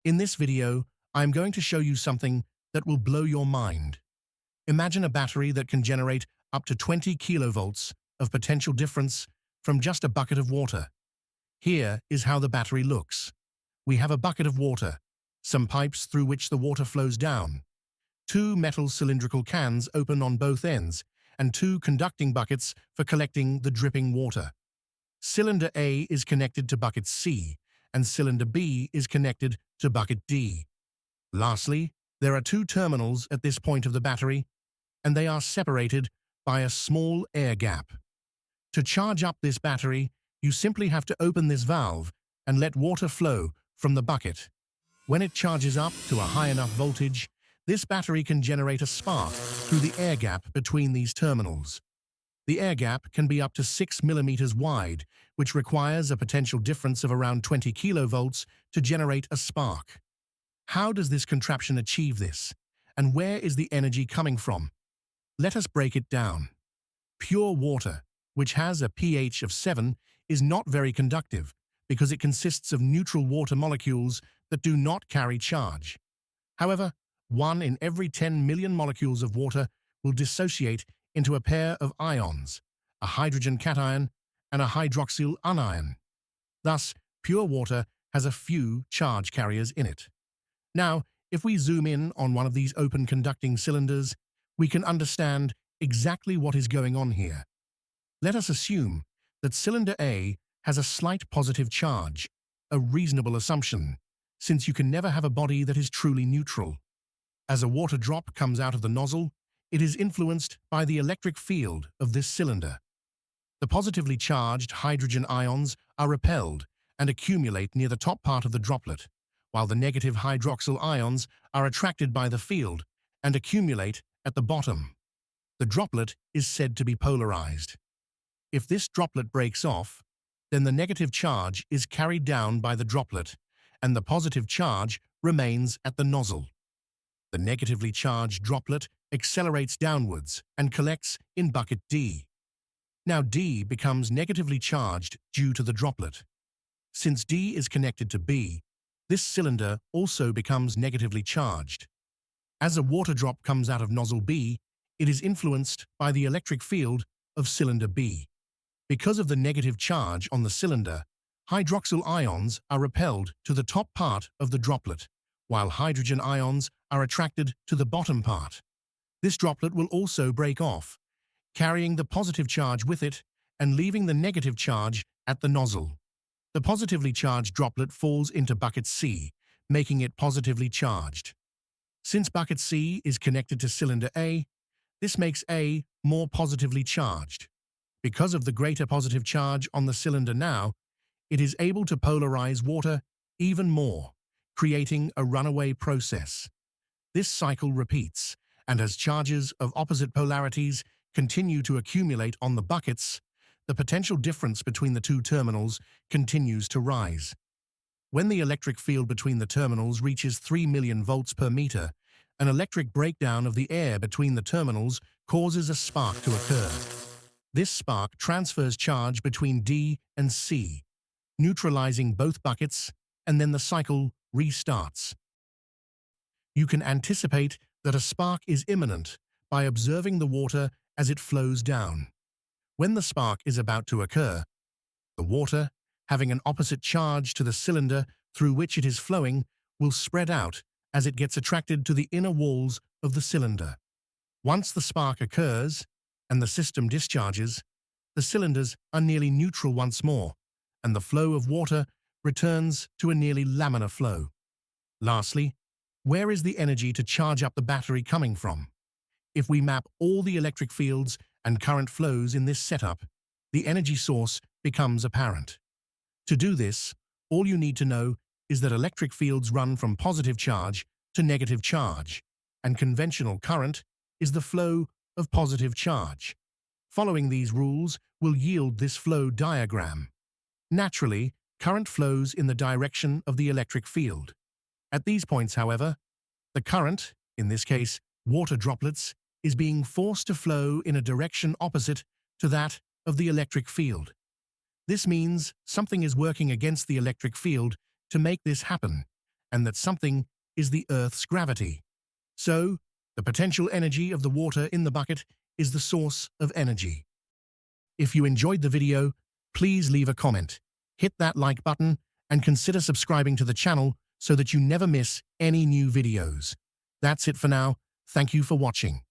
In this video, I'm going to show you something that will blow your mind. Imagine a battery that can generate up to 20 kilovolts of potential difference from just a bucket of water. Here is how the battery looks. We have a bucket of water, some pipes through which the water flows down, two metal cylindrical cans open on both ends, and two conducting buckets for collecting the dripping water. Cylinder A is connected to bucket C, and cylinder B is connected to bucket D. Lastly, there are two terminals at this point of the battery, and they are separated by a small air gap. To charge up this battery, you simply have to open this valve and let water flow from the bucket. When it charges up to a high enough voltage, this battery can generate a spark through the air gap between these terminals. The air gap can be up to 6 millimeters wide, which requires a potential difference of around 20 kilovolts to generate a spark. How does this contraption achieve this? And where is the energy coming from? Let us break it down. Pure water, which has a pH of 7, is not very conductive because it consists of neutral water molecules that do not carry charge. However, 1 in every 10 million molecules of water will dissociate into a pair of ions, a hydrogen cation and a hydroxyl anion. Thus, pure water has a few charge carriers in it. Now, if we zoom in on one of these open conducting cylinders, we can understand exactly what is going on here. Let us assume that cylinder A has a slight positive charge, a reasonable assumption, since you can never have a body that is truly neutral. As a water drop comes out of the nozzle, it is influenced by the electric field of this cylinder. The positively charged hydrogen ions are repelled and accumulate near the top part of the droplet, while the negative hydroxyl ions are attracted by the field and accumulate at the bottom. The droplet is said to be polarized. If this droplet breaks off, then the negative charge is carried down by the droplet, and the positive charge remains at the nozzle. The negatively charged droplet accelerates downwards and collects in bucket D. Now D becomes negatively charged due to the droplet. Since D is connected to B, this cylinder also becomes negatively charged. As a water drop comes out of nozzle B, it is influenced by the electric field of cylinder B. Because of the negative charge on the cylinder, hydroxyl ions are repelled to the top part of the droplet, while hydrogen ions are attracted to the bottom part. This droplet will also break off, carrying the positive charge with it and leaving the negative charge at the nozzle. The positively charged droplet falls into bucket C, making it positively charged. Since bucket C is connected to cylinder A, this makes A more positively charged. Because of the greater positive charge on the cylinder now, it is able to polarize water even more, creating a runaway process. This cycle repeats, and as charges of opposite polarities continue to accumulate on the buckets, the potential difference between the two terminals continues to rise. When the electric field between the terminals reaches 3 million volts per meter, an electric breakdown of the air between the terminals causes a spark to occur. This spark transfers charge between D and C, neutralizing both buckets, and then the cycle restarts. You can anticipate that a spark is imminent by observing the water as it flows down. When the spark is about to occur, the water, having an opposite charge to the cylinder through which it is flowing, will spread out as it gets attracted to the inner walls of the cylinder. Once the spark occurs and the system discharges, the cylinders are nearly neutral once more, and the flow of water returns to a nearly laminar flow. Lastly, where is the energy to charge up the battery coming from? If we map all the electric fields and current flows in this setup, the energy source becomes apparent. To do this, all you need to know is that electric fields run from positive charge to negative charge, and conventional current is the flow of positive charge. Following these rules will yield this flow diagram. Naturally, current flows in the direction of the electric field. At these points, however, the current, in this case water droplets, is being forced to flow in a direction opposite to that of the electric field. This means something is working against the electric field to make this happen, and that something is the Earth's gravity. So, the potential energy of the water in the bucket is the source of energy. If you enjoyed the video, please leave a comment, hit that like button, and consider subscribing to the channel so that you never miss any new videos. That's it for now. Thank you for watching.